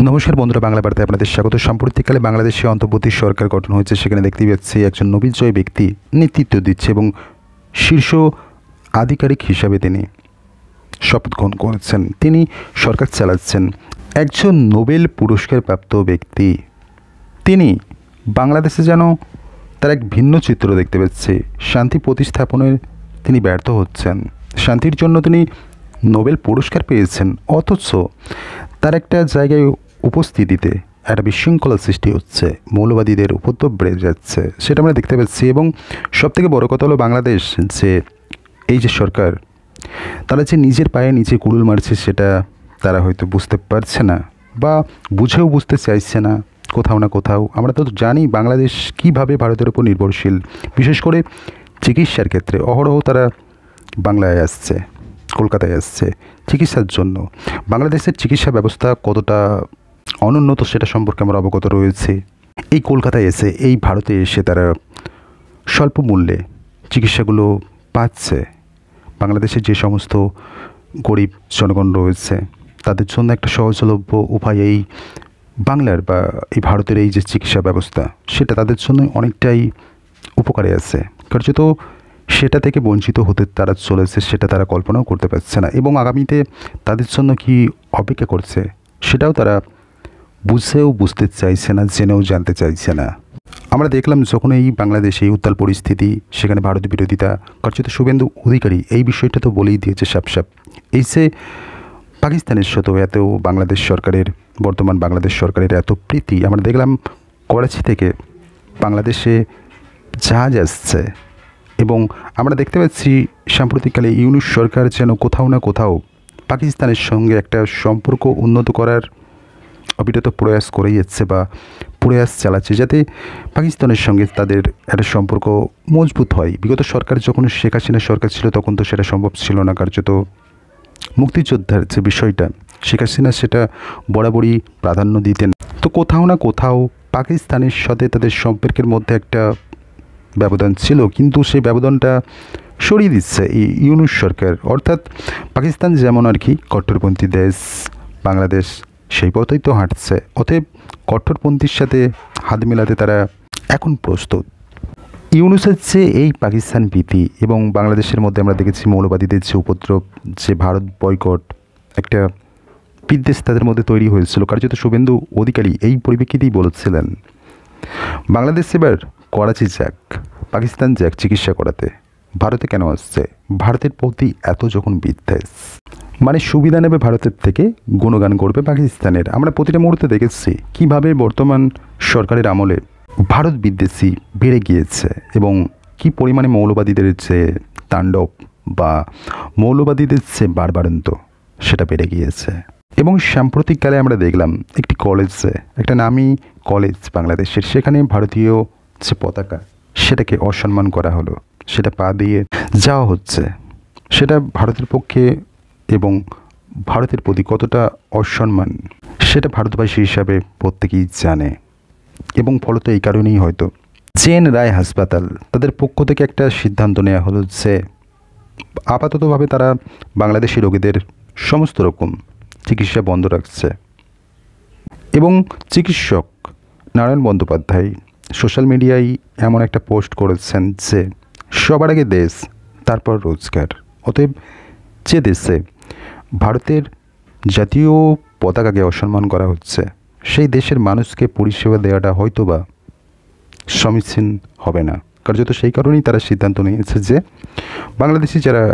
নমস্কার বন্ধুরা, বাংলা বার্তায় আপনাদের স্বাগত। সাম্প্রতিককালে বাংলাদেশে অন্তর্বর্তী সরকার গঠন হয়েছে। সেখানে দেখতে পাচ্ছি একজন নবীনজয় ব্যক্তি নেতৃত্ব দিচ্ছে এবং শীর্ষ আধিকারিক হিসাবে তিনি শপথ গ্রহণ করেছেন। তিনি সরকার চালাচ্ছেন। একজন নোবেল পুরস্কার প্রাপ্ত ব্যক্তি তিনি বাংলাদেশে যেন তার এক ভিন্ন চিত্র দেখতে পাচ্ছে। শান্তি প্রতিস্থাপনের তিনি ব্যর্থ হচ্ছেন। শান্তির জন্য তিনি নোবেল পুরস্কার পেয়েছেন, অথচ তার একটা জায়গায় উপস্থিতিতে একটা বিশৃঙ্খলা সৃষ্টি হচ্ছে, মৌলবাদীদের উপদ্রব বেড়ে যাচ্ছে, সেটা আমরা দেখতে পাচ্ছি। এবং সবথেকে বড় কথা হলো বাংলাদেশ যে এই যে সরকার, তারা যে নিজের পায়ে নিচে কুড়ুল মারছে সেটা তারা হয়তো বুঝতে পারছে না বা বুঝেও বুঝতে চাইছে না কোথাও না কোথাও। আমরা তো জানি বাংলাদেশ কীভাবে ভারতের উপর নির্ভরশীল, বিশেষ করে চিকিৎসার ক্ষেত্রে। অহরহ তারা বাংলায় আসছে, কলকাতায় আসছে চিকিৎসার জন্য। বাংলাদেশের চিকিৎসা ব্যবস্থা কতটা অনুন্নত সেটা সম্পর্কে আমরা অবগত রয়েছি। এই কলকাতায় এসে, এই ভারতে এসে তারা স্বল্প মূল্যে চিকিৎসাগুলো পাচ্ছে। বাংলাদেশের যে সমস্ত গরিব জনগণ রয়েছে তাদের জন্য একটা সহজলভ্য উপায় এই বাংলার বা এই ভারতের এই যে চিকিৎসা ব্যবস্থা, সেটা তাদের জন্য অনেকটাই উপকারে আছে। কার্যত সেটা থেকে বঞ্চিত হতে তারা চলেছে, সেটা তারা কল্পনাও করতে পারছে না। এবং আগামীতে তাদের জন্য কি অপেক্ষা করছে সেটাও তারা বুঝেও বুঝতে চাইছে না, জেনেও জানতে চাইছে না। আমরা দেখলাম যখন এই বাংলাদেশে এই উত্তাল পরিস্থিতি, সেখানে ভারত বিরোধিতা, কার্যত শুভেন্দু অধিকারী এই বিষয়টা তো বলেই দিয়েছে সাপ। এই যে পাকিস্তানের সাথেও এত বাংলাদেশ সরকারের, বর্তমান বাংলাদেশ সরকারের এত প্রীতি, আমরা দেখলাম করাচি থেকে বাংলাদেশে জাহাজ আসছে। এবং আমরা দেখতে পাচ্ছি সাম্প্রতিককালে ইউনূস সরকার যেন কোথাও না কোথাও পাকিস্তানের সঙ্গে একটা সম্পর্ক উন্নত করার অবিরত প্রয়াস করেই যাচ্ছে বা প্রয়াস চালাচ্ছে, যাতে পাকিস্তানের সঙ্গে তাদের একটা সম্পর্ক মজবুত হয়। বিগত সরকার যখন শেখ হাসিনার সরকার ছিল তখন তো সেটা সম্ভব ছিল না। কার্যত মুক্তিযোদ্ধার যে বিষয়টা, শেখ হাসিনা সেটা বরাবরই প্রাধান্য দিতেন। তো কোথাও না কোথাও পাকিস্তানের সাথে তাদের সম্পর্কের মধ্যে একটা ব্যবধান ছিল, কিন্তু সেই ব্যবধানটা সরিয়ে দিচ্ছে এই ইউনূস সরকার। অর্থাৎ পাকিস্তান যেমন আর কি কট্টরপন্থী দেশ, বাংলাদেশ সেই পথেই তো হাঁটছে। অতএব কট্টরপন্থীর সাথে হাত মেলাতে তারা এখন প্রস্তুত। ইউনূসের যে এই পাকিস্তান প্রীতি এবং বাংলাদেশের মধ্যে আমরা দেখেছি মৌলবাদীদের যে উপদ্রব, যে ভারত বয়কট, একটা বিদ্বেষ তাদের মধ্যে তৈরি হয়েছিল। কার্যত শুভেন্দু অধিকারী এই পরিপ্রেক্ষিতেই বলেছিলেন বাংলাদেশ এবার করাচি যাক, পাকিস্তান যাক চিকিৎসা করাতে, ভারতে কেন আসছে? ভারতের প্রতি এত যখন বিদ্বেষ, মানে সুবিধা নেবে ভারতের থেকে, গুণগান করবে পাকিস্তানের। আমরা প্রতিটা মুহূর্তে দেখেছি কিভাবে বর্তমান সরকারের আমলে ভারত বিদ্বেষী বেড়ে গিয়েছে এবং কি পরিমাণে মৌলবাদীদের যে তাণ্ডব বা মৌলবাদীদের যে বাড়বাড়ন্ত সেটা বেড়ে গিয়েছে। এবং সাম্প্রতিককালে আমরা দেখলাম একটি কলেজে, একটা নামী কলেজ বাংলাদেশের, সেখানে ভারতীয় যে পতাকা সেটাকে অসম্মান করা হলো, সেটা পা দিয়ে যাওয়া হচ্ছে। সেটা ভারতের পক্ষে এবং ভারতের প্রতি কতটা অসম্মান সেটা ভারতবাসী হিসাবে প্রত্যেকেই জানে। এবং ফলত এই কারণেই হয়তো জেএন রায় হাসপাতাল তাদের পক্ষ থেকে একটা সিদ্ধান্ত নেওয়া হলো যে আপাততভাবে তারা বাংলাদেশি রোগীদের সমস্ত রকম চিকিৎসা বন্ধ রাখছে। এবং চিকিৎসক নারায়ণ বন্দ্যোপাধ্যায় সোশ্যাল মিডিয়ায় এমন একটা পোস্ট করেছেন যে সবার আগে দেশ, তারপর রোজগার। অতএব যে দেশে ভারতের জাতীয় পতাকাকে অসম্মান করা হচ্ছে, সেই দেশের মানুষকে পরিষেবা দেওয়াটা হয়তো বা সমীচীন হবে না। কার্যত সেই কারণেই তারা সিদ্ধান্ত নিয়েছে যে বাংলাদেশি যারা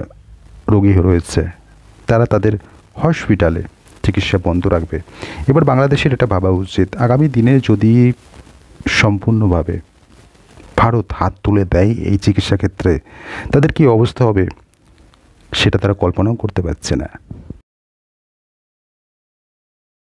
রোগী রয়েছে তারা তাদের হসপিটালে চিকিৎসা বন্ধ রাখবে। এবার বাংলাদেশের এটা ভাবা উচিত, আগামী দিনে যদি সম্পূর্ণভাবে ভারত হাত তুলে দেয় এই চিকিৎসা ক্ষেত্রে, তাদের কী অবস্থা হবে সেটা তারা কল্পনাও করতে পারছে না।